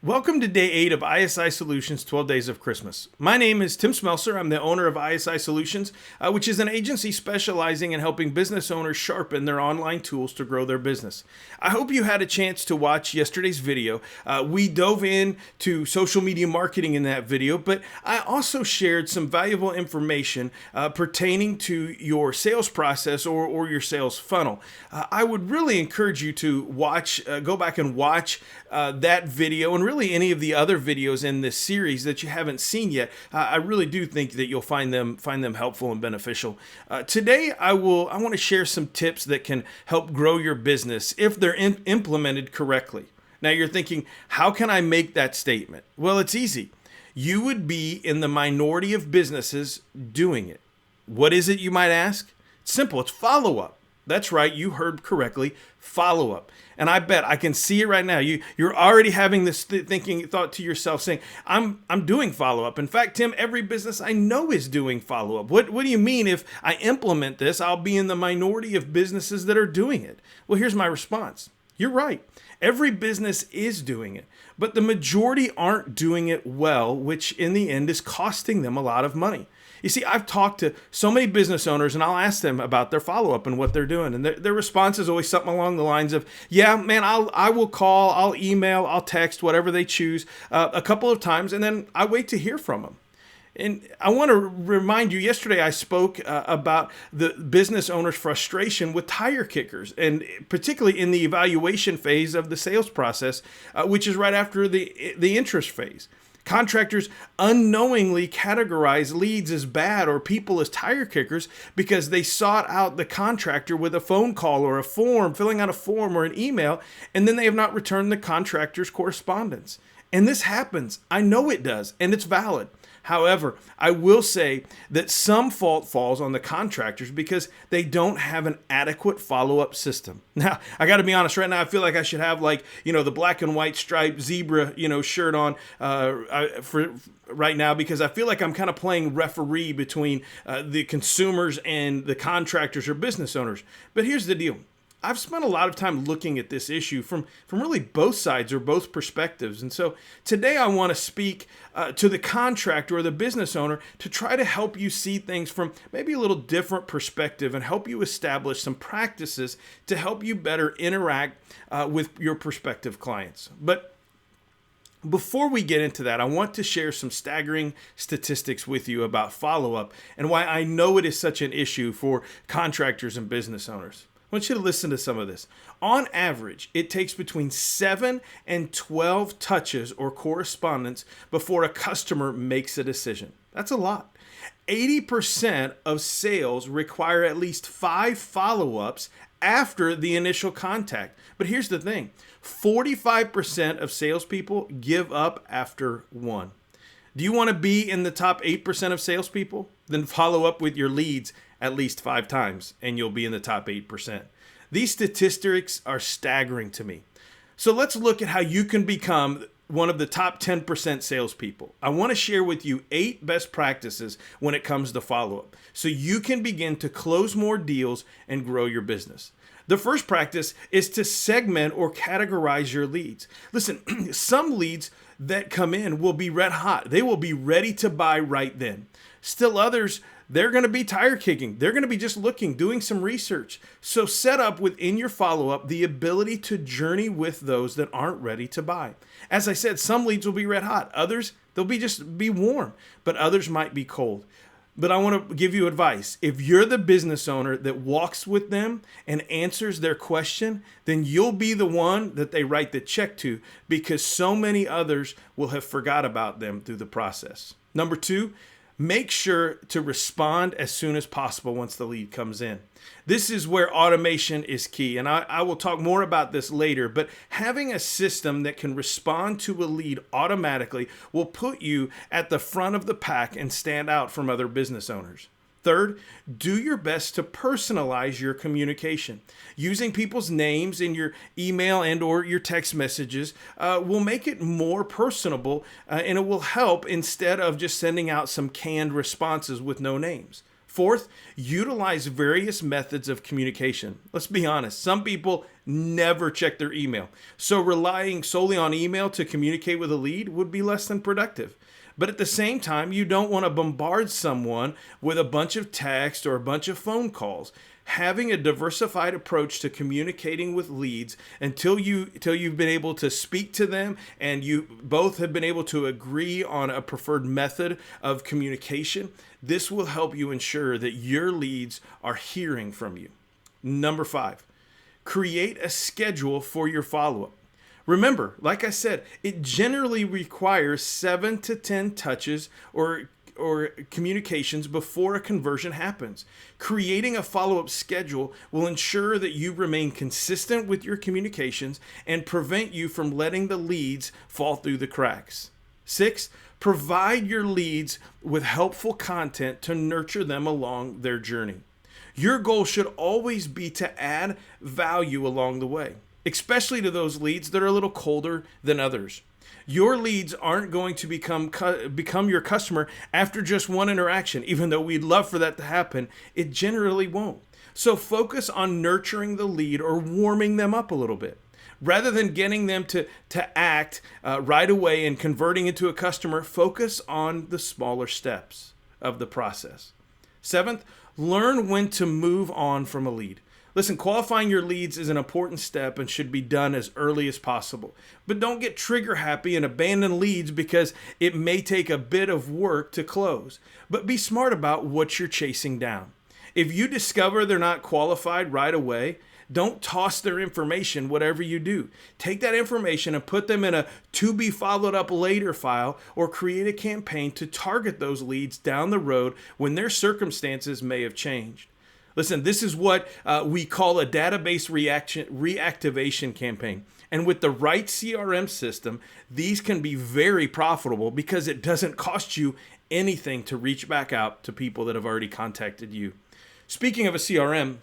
Welcome to day 8 of ISI Solutions 12 Days of Christmas. My name is Tim Smelser. I'm the owner of ISI Solutions, which is an agency specializing in helping business owners sharpen their online tools to grow their business. I hope you had a chance to watch yesterday's video. We dove into social media marketing in that video, but I also shared some valuable information pertaining to your sales process or your sales funnel. I would really encourage you to go back and watch that video and really any of the other videos in this series that you haven't seen yet. I really do think that you'll find them helpful and beneficial. Today, I want to share some tips that can help grow your business if they're implemented correctly. Now you're thinking, how can I make that statement? Well, it's easy. You would be in the minority of businesses doing it. What is it, you might ask? It's simple. It's follow-up. That's right. You heard correctly. Follow-up. And I bet I can see it right now. You're already having this thought to yourself saying, I'm doing follow-up. In fact, Tim, every business I know is doing follow-up. What do you mean if I implement this, I'll be in the minority of businesses that are doing it? Well, here's my response. You're right. Every business is doing it, but the majority aren't doing it well, which in the end is costing them a lot of money. You see, I've talked to so many business owners and I'll ask them about their follow-up and what they're doing. And their response is always something along the lines of, yeah, man, I will call, I'll email, I'll text, whatever they choose a couple of times. And then I wait to hear from them. And I want to remind you, yesterday I spoke about the business owner's frustration with tire kickers, and particularly in the evaluation phase of the sales process, which is right after the interest phase. Contractors unknowingly categorize leads as bad or people as tire kickers because they sought out the contractor with a phone call or a form, filling out a form or an email, and then they have not returned the contractor's correspondence. And this happens. I know it does, and it's valid. However, I will say that some fault falls on the contractors because they don't have an adequate follow-up system. Now, I got to be honest, right now I feel like I should have the black and white striped zebra, shirt on for right now, because I feel like I'm kind of playing referee between the consumers and the contractors or business owners. But here's the deal. I've spent a lot of time looking at this issue from really both sides or both perspectives. And so today I want to speak to the contractor or the business owner to try to help you see things from maybe a little different perspective and help you establish some practices to help you better interact with your prospective clients. But before we get into that, I want to share some staggering statistics with you about follow-up and why I know it is such an issue for contractors and business owners. I want you to listen to some of this. On average, it takes between 7 and 12 touches or correspondence before a customer makes a decision. That's a lot. 80% of sales require at least 5 follow-ups after the initial contact. But here's the thing. 45% of salespeople give up after 1. Do you want to be in the top 8% of salespeople? Then follow up with your leads at least 5 times and you'll be in the top 8%. These statistics are staggering to me. So let's look at how you can become one of the top 10% salespeople. I want to share with you 8 best practices when it comes to follow-up so you can begin to close more deals and grow your business. The first practice is to segment or categorize your leads. Listen, some leads that come in will be red hot. They will be ready to buy right then. Still others, they're going to be tire kicking. They're going to be just looking, doing some research. So set up within your follow-up the ability to journey with those that aren't ready to buy. As I said, some leads will be red hot. Others, they'll be warm, but others might be cold. But I want to give you advice. If you're the business owner that walks with them and answers their question, then you'll be the one that they write the check to because so many others will have forgot about them through the process. Number 2, make sure to respond as soon as possible once the lead comes in. This is where automation is key, and I will talk more about this later, but having a system that can respond to a lead automatically will put you at the front of the pack and stand out from other business owners. Third, do your best to personalize your communication. Using people's names in your email and or your text messages will make it more personable and it will help instead of just sending out some canned responses with no names. Fourth, utilize various methods of communication. Let's be honest, some people never check their email. So relying solely on email to communicate with a lead would be less than productive. But at the same time, you don't want to bombard someone with a bunch of text or a bunch of phone calls. Having a diversified approach to communicating with leads until you've been able to speak to them and you both have been able to agree on a preferred method of communication, this will help you ensure that your leads are hearing from you. Number 5, create a schedule for your follow-up. Remember, like I said, it generally requires 7 to 10 touches or communications before a conversion happens. Creating a follow-up schedule will ensure that you remain consistent with your communications and prevent you from letting the leads fall through the cracks. 6, provide your leads with helpful content to nurture them along their journey. Your goal should always be to add value along the way, especially to those leads that are a little colder than others. Your leads aren't going to become your customer after just one interaction. Even though we'd love for that to happen, it generally won't. So focus on nurturing the lead or warming them up a little bit. Rather than getting them to act right away and converting into a customer, focus on the smaller steps of the process. 7th, learn when to move on from a lead. Listen, qualifying your leads is an important step and should be done as early as possible. But don't get trigger happy and abandon leads because it may take a bit of work to close. But be smart about what you're chasing down. If you discover they're not qualified right away, don't toss their information whatever you do. Take that information and put them in a to be followed up later file or create a campaign to target those leads down the road when their circumstances may have changed. Listen, this is what we call a database reactivation campaign. And with the right CRM system, these can be very profitable because it doesn't cost you anything to reach back out to people that have already contacted you. Speaking of a CRM,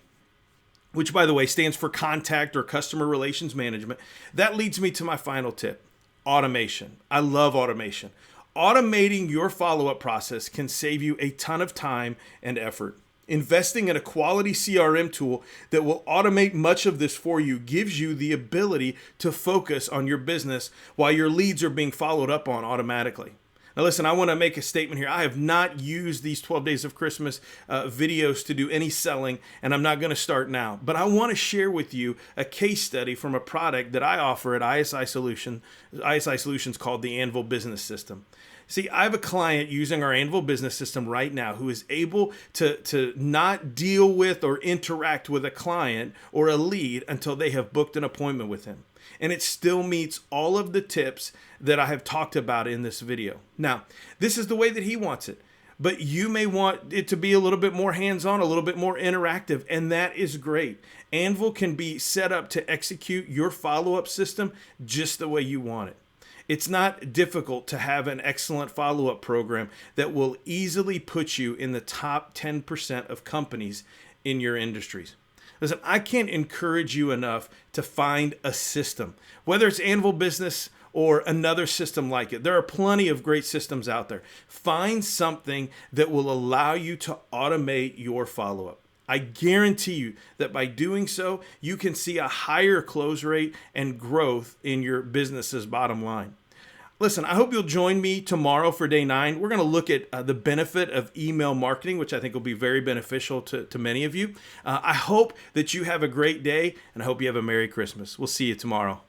which by the way stands for Contact or Customer Relations Management, that leads me to my final tip, automation. I love automation. Automating your follow-up process can save you a ton of time and effort. Investing in a quality CRM tool that will automate much of this for you gives you the ability to focus on your business while your leads are being followed up on automatically. Now listen, I want to make a statement here. I have not used these 12 Days of Christmas videos to do any selling, and I'm not going to start now. But I want to share with you a case study from a product that I offer at ISI Solutions called the Anvil Business System. See, I have a client using our Anvil Business System right now who is able to not deal with or interact with a client or a lead until they have booked an appointment with him. And it still meets all of the tips that I have talked about in this video. Now, this is the way that he wants it, but you may want it to be a little bit more hands-on, a little bit more interactive, and that is great. Anvil can be set up to execute your follow-up system just the way you want it. It's not difficult to have an excellent follow-up program that will easily put you in the top 10% of companies in your industries. Listen, I can't encourage you enough to find a system, whether it's Anvil Business or another system like it. There are plenty of great systems out there. Find something that will allow you to automate your follow-up. I guarantee you that by doing so, you can see a higher close rate and growth in your business's bottom line. Listen, I hope you'll join me tomorrow for day 9. We're going to look at the benefit of email marketing, which I think will be very beneficial to many of you. I hope that you have a great day, and I hope you have a Merry Christmas. We'll see you tomorrow.